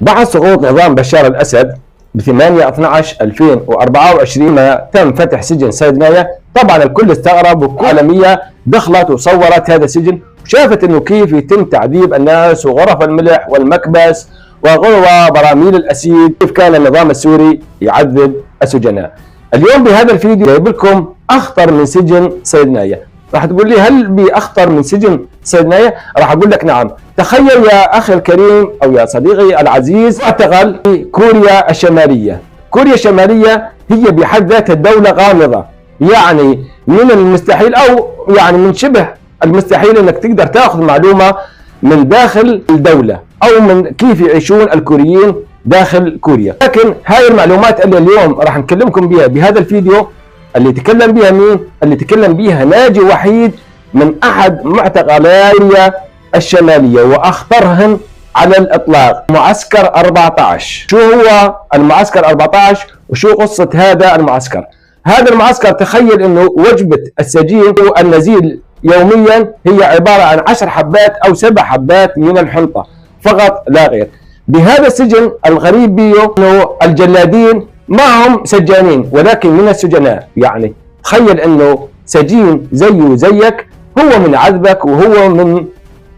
بعد سقوط نظام بشار الأسد ب 8/12/2024 تم فتح سجن سيدنايا. طبعا الكل استغرب والكل عالمية دخلت وصورت هذا السجن وشافت انه كيف يتم تعذيب الناس وغرف الملح والمكبس وبراميل الاسيد، كيف كان النظام السوري يعذب السجناء. اليوم بهذا الفيديو جايب لكم اخطر من سجن سيدنايا. راح تقول لي هل باخطر من سجن سيدنايا؟ راح اقول لك نعم. تخيل يا اخي الكريم او يا صديقي العزيز، اعتقل في كوريا الشماليه. كوريا الشماليه هي بحد ذاتها دولة غامضة، يعني من المستحيل او يعني من شبه المستحيل انك تقدر تاخذ معلومة من داخل الدولة او من كيف يعيشون الكوريين داخل كوريا. لكن هاي المعلومات اللي اليوم راح نكلمكم بها بهذا الفيديو اللي تكلم بها مين؟ اللي تكلم بها ناجي وحيد من احد معتقلات كوريا الشمالية واخطرهن على الاطلاق، معسكر 14. شو هو المعسكر 14 وشو قصة هذا المعسكر؟ هذا المعسكر تخيل انه وجبة السجين النزيل يوميا هي عبارة عن 10 حبات او 7 حبات من الحنطة فقط لا غير. بهذا السجن الغريب بيه انه الجلادين ما هم سجانين ولكن من السجناء. يعني تخيل انه سجين زيه زيك هو من عذبك وهو من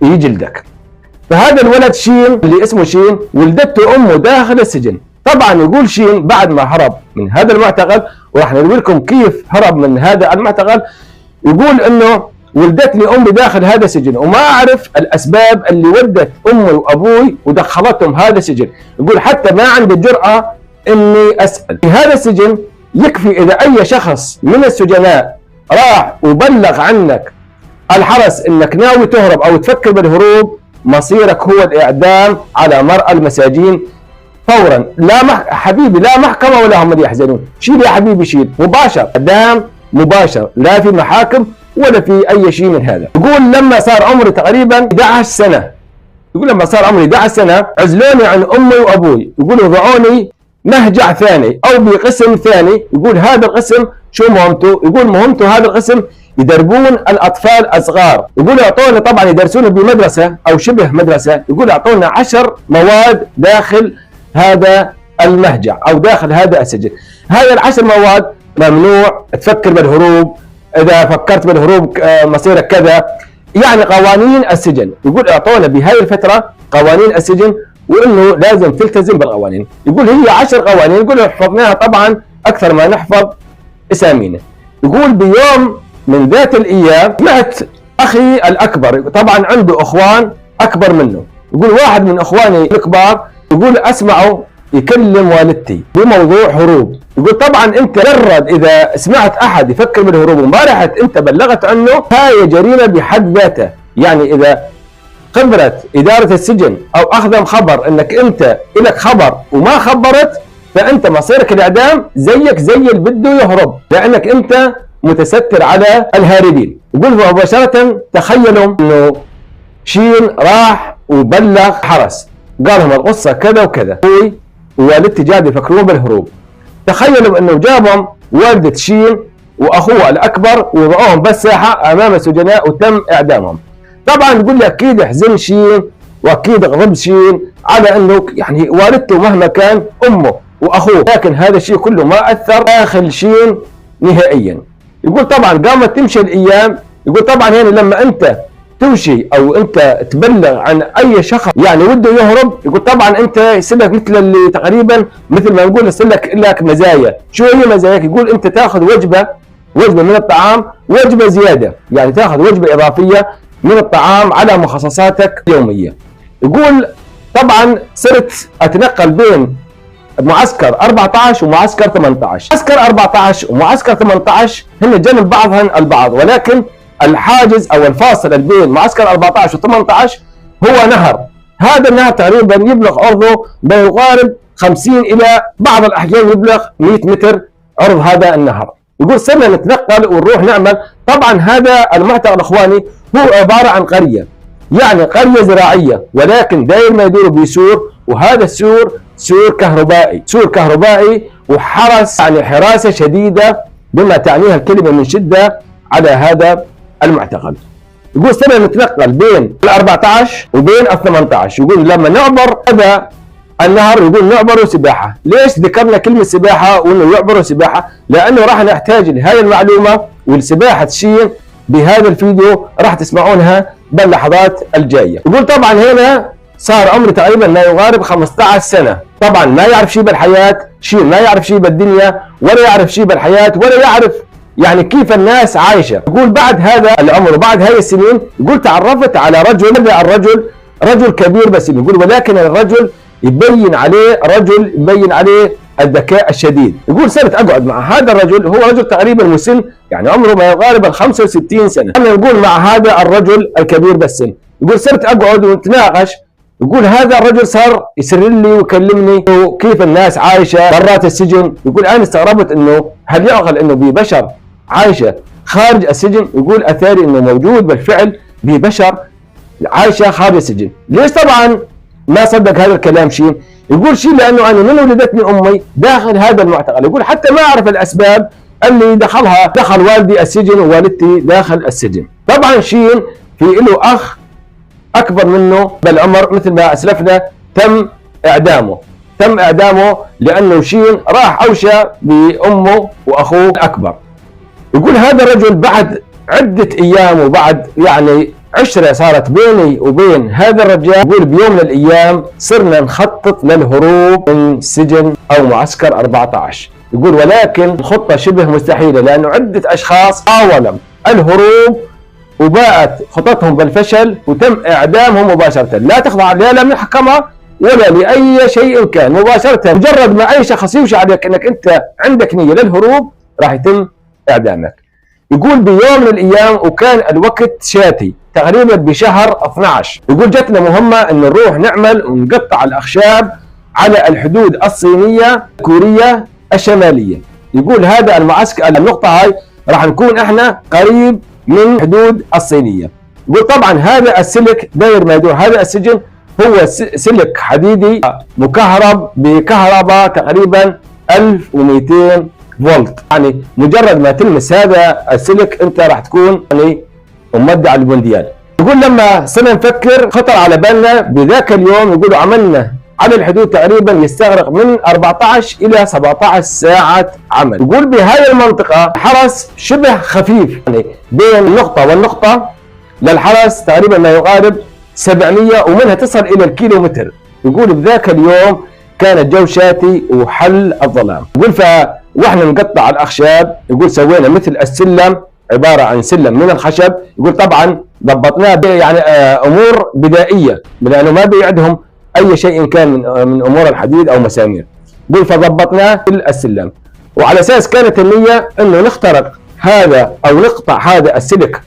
يجلدك. فهذا الولد شين اللي اسمه شين ولدته امه داخل السجن. طبعا يقول شين بعد ما هرب من هذا المعتقل، وراح نقول لكم كيف هرب من هذا المعتقل، يقول انه ولدتني امي داخل هذا السجن وما اعرف الاسباب اللي ودت امي وابوي ودخلتهم هذا السجن. يقول حتى ما عندي الجرأة اني اسال. في هذا السجن يكفي اذا اي شخص من السجناء راح وبلغ عنك الحرس انك ناوي تهرب او تفكر بالهروب، مصيرك هو الاعدام على مرأى المساجين فورا. لا حبيبي، لا محكمة ولا هم اللي يحزنون. شيل يا حبيبي شيل، مباشر، اعدام مباشر، لا في محاكم ولا في اي شيء من هذا. يقول لما صار عمري تقريبا 11 سنة، يقول لما صار عمري 11 سنة عزلوني عن امي وابوي. يقول وضعوني مهجع ثاني او بقسم ثاني. يقول هذا القسم شو مهمته؟ يقول مهمته هذا القسم يدربون الاطفال الصغار. يقول اعطونا، طبعا يدرسون بمدرسه او شبه مدرسه. يقول اعطونا 10 مواد داخل هذا المهجع او داخل هذا السجن. هذه ال10 مواد ممنوع تفكر بالهروب، اذا فكرت بالهروب مصيرك كذا، يعني قوانين السجن. يقول اعطونا بهذه الفتره قوانين السجن وانه لازم تلتزم بالقوانين. يقول هي 10 قوانين، يقول حفظناها طبعا اكثر ما نحفظ اسامينا. يقول بيوم من ذات الايام سمعت اخي الاكبر، طبعا عنده اخوان اكبر منه، يقول واحد من اخواني الكبار يقول اسمعه يكلم والدتي بموضوع هروب. يقول طبعا انت مجرد اذا سمعت احد يفكر بالهروب وما رحت انت بلغت عنه، هاي جريمه بحد ذاتها. يعني اذا خبرت اداره السجن او اخذهم خبر انك انت لك خبر وما خبرت، فانت مصيرك الاعدام زيك زي اللي بده يهرب، لانك انت متستر على الهاربين. يقول مباشرة تخيلوا انه شين راح وبلغ حرس قال لهم القصة كذا وكذا، ابوي ووالدتي جاد يفكرون بالهروب. تخيلوا انه جابهم والدة شين واخوه الاكبر ووضعوهم بالساحة امام السجناء وتم اعدامهم. طبعا يقول لي اكيد حزن شين واكيد غضب شين على انه يعني والدته مهما كان امه واخوه، لكن هذا الشيء كله ما اثر داخل شين نهائيا. يقول طبعا قامت تمشي الايام. يقول طبعا هنا لما انت تمشي او انت تبلغ عن اي شخص يعني وده يهرب، يقول طبعا انت يصير لك مثل اللي تقريبا مثل ما نقول يصير لك مزايا. شو هي مزاياك؟ يقول انت تاخذ وجبه من الطعام، وجبه زياده، يعني تاخذ وجبه اضافيه من الطعام على مخصصاتك اليوميه. يقول طبعا صرت اتنقل بين معسكر 14 ومعسكر 18. معسكر 14 ومعسكر 18 هن جنب بعضهن البعض، ولكن الحاجز او الفاصل بين معسكر 14 و18 هو نهر. هذا النهر تقريبا يبلغ عرضه ما يقارب 50 الى بعض الاحيان يبلغ 100 متر عرض هذا النهر. يقول صرنا نتنقل ونروح نعمل. طبعا هذا المعتقل اخواني هو عباره عن قريه، يعني قريه زراعيه، ولكن داير ما يدور بسور، وهذا السور سور كهربائي وحرس، يعني حراسه شديده بما تعنيها الكلمه من شده على هذا المعتقل. يقول صرنا نتنقل بين ال 14 وبين ال 18. يقول لما نعبر هذا النهر يقول نعبروا سباحة. ليش ذكرنا كلمة سباحة وانه يعبروا سباحة؟ لانه راح نحتاج لهذه المعلومة والسباحة شين بهذا الفيديو راح تسمعونها باللحظات الجاية. يقول طبعا هنا صار عمره تقريبا ما يقارب 15 سنة، طبعا ما يعرف شيء بالحياة، ما يعرف شيء بالدنيا، ولا يعرف شيء بالحياة، ولا يعرف يعني كيف الناس عايشة. يقول بعد هذا العمر وبعد هاي السنين يقول تعرفت على رجل، هذا الرجل رجل كبير بالسن، يقول ولكن الرجل يبين عليه الذكاء الشديد. يقول صرت اقعد مع هذا الرجل، هو رجل تقريبا مسن يعني عمره ما يقارب ال 65 سنة. انا يقول مع هذا الرجل الكبير بالسن، يقول صرت اقعد ونتناقش. يقول هذا الرجل صار يسر لي ويكلمني كيف الناس عايشه برات السجن. يقول انا استغربت انه هل يعقل انه ببشر عايشه خارج السجن؟ يقول اثاري انه موجود بالفعل ببشر عايشه خارج السجن. ليش طبعا ما صدق هذا الكلام شيء؟ يقول شيء لانه انا من ولدتني امي داخل هذا المعتقل. يقول حتى ما اعرف الاسباب اللي دخل والدي السجن ووالدتي داخل السجن. طبعا شيء في له اخ اكبر منه بالعمر مثل ما اسلفنا تم اعدامه لانه شين راح اوشى بامه واخوه الاكبر. يقول هذا الرجل بعد عده ايام وبعد يعني عشرة صارت بيني وبين هذا الرجال، يقول بيوم من الايام صرنا نخطط للهروب من سجن او معسكر 14. يقول ولكن الخطه شبه مستحيله لانه عده اشخاص حاولوا الهروب وباءت خططهم بالفشل وتم اعدامهم مباشره، لا تخضع لا للمحكمه ولا لاي شيء كان، مباشره مجرد ما اي شخص يوشي عليك انك انت عندك نيه للهروب راح يتم اعدامك. يقول بيوم من الايام وكان الوقت شاتي تقريبا بشهر 12، يقول جتنا مهمه ان نروح نعمل ونقطع الاخشاب على الحدود الصينيه كوريا الشماليه. يقول هذا المعسكر النقطه هاي راح نكون احنا قريب من حدود الصينية. يقول طبعا هذا السلك داير ما يدور، هذا السجن هو سلك حديدي مكهرب بكهرباء تقريبا 1200 فولت، يعني مجرد ما تلمس هذا السلك انت راح تكون يعني مودع المونديال. يقول لما صرنا نفكر خطر على بالنا بذاك اليوم، يقولوا عملنا على الحدود تقريبا يستغرق من 14 الى 17 ساعة عمل. يقول بهاي المنطقة حرس شبه خفيف يعني بين النقطة والنقطة للحرس تقريبا ما يقارب 700 ومنها تصل الى الكيلومتر. يقول بذاك اليوم كان الجو شاتي وحل الظلام. يقول واحنا نقطع الاخشاب يقول سوينا مثل السلم عبارة عن سلم من الخشب. يقول طبعا ضبطناه يعني امور بدائية لانه ما بيعدهم اي شيء كان من امور الحديد او مسامير. يقول فضبطناه في السلم وعلى اساس كانت النيه انه نخترق هذا او نقطع هذا السلك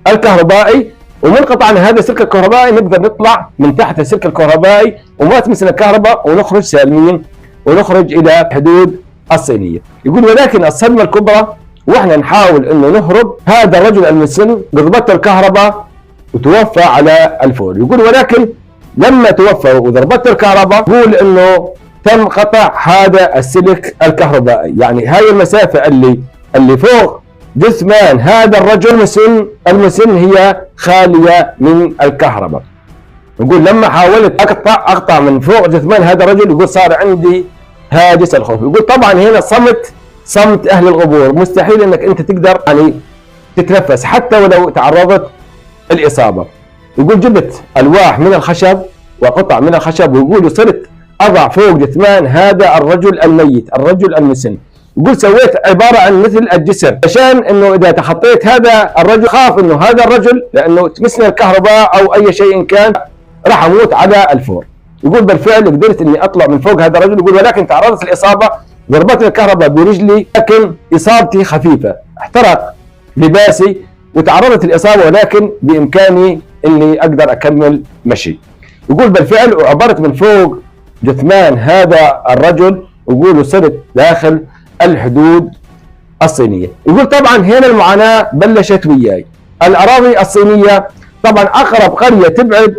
الكهربائي، ومن قطعنا هذا السلك الكهربائي نقدر نطلع من تحت السلك الكهربائي وما تمسنا الكهرباء ونخرج سالمين ونخرج الى حدود الصينيه. يقول ولكن الصدمه الكبرى واحنا نحاول انه نهرب هذا الرجل المسن ضربته الكهرباء وتوفى على الفور. يقول ولكن لما توفى وضربته الكهرباء يقول انه تم قطع هذا السلك الكهربائي، يعني هاي المسافة اللي فوق جثمان هذا الرجل المسن هي خالية من الكهرباء. يقول لما حاولت اقطع من فوق جثمان هذا الرجل يقول صار عندي هاجس الخوف. يقول طبعا هنا صمت اهل القبور، مستحيل انك انت تقدر يعني تتنفس حتى ولو تعرضت الاصابة. يقول جبت الواح من الخشب وقطع من الخشب ويقول صرت اضع فوق جثمان هذا الرجل الميت الرجل المسن. يقول سويت عباره عن مثل الجسر عشان انه اذا تخطيت هذا الرجل خاف انه هذا الرجل لانه تمسني الكهرباء او اي شيء كان راح اموت على الفور. يقول بالفعل قدرت اني اطلع من فوق هذا الرجل. يقول ولكن تعرضت الاصابه ضربتني الكهرباء برجلي لكن اصابتي خفيفه احترق لباسي وتعرضت الاصابه ولكن بامكاني اني اقدر اكمل مشي. يقول بالفعل وعبرت من فوق جثمان هذا الرجل ويقول صرت داخل الحدود الصينية. يقول طبعا هنا المعاناة بلشت وياي. الأراضي الصينية طبعا أقرب قرية تبعد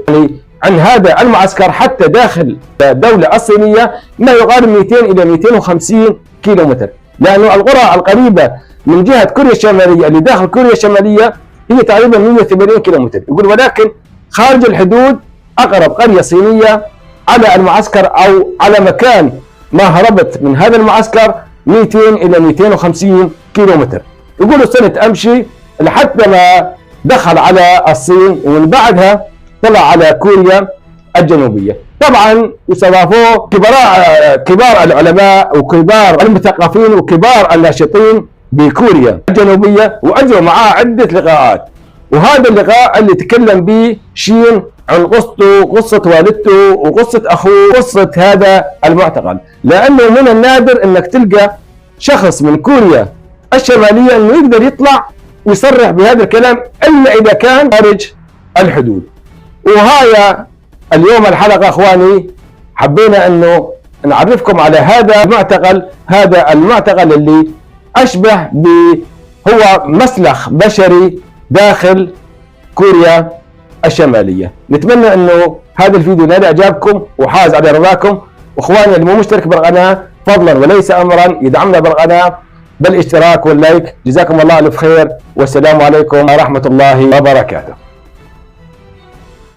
عن هذا المعسكر حتى داخل الدولة الصينية ما يقارب 200 إلى 250 كيلومتر، لأنه القرى القريبة من جهة كوريا الشمالية اللي داخل كوريا الشمالية هي تقريبا 180 كيلومتر. يقول ولكن خارج الحدود أقرب قرية صينية على المعسكر أو على مكان ما هربت من هذا المعسكر 200 إلى 250 كيلومتر. يقولوا صرت أمشي لحتى ما دخل على الصين، ومن بعدها طلع على كوريا الجنوبية. طبعا استضافوه كبار العلماء وكبار المثقفين وكبار الناشطين بكوريا الجنوبية، وأجروا معاه عدة لقاءات. وهذا اللقاء اللي تكلم به شين عن قصته، قصة والدته وقصة أخوه، قصة هذا المعتقل. لأنه من النادر أنك تلقى شخص من كوريا الشمالية أنه يقدر يطلع ويصرح بهذا الكلام إلا إذا كان خارج الحدود. وهاي اليوم الحلقة أخواني حبينا أنه نعرفكم على هذا المعتقل اللي أشبه هو مسلخ بشري داخل كوريا الشمالية. نتمنى أنه هذا الفيديو نال إعجابكم وحاز على رضاكم. وإخواني اللي مو مشترك بالقناة فضلا وليس أمرا يدعمنا بالقناة بالاشتراك واللايك. جزاكم الله ألف خير، والسلام عليكم ورحمة الله وبركاته.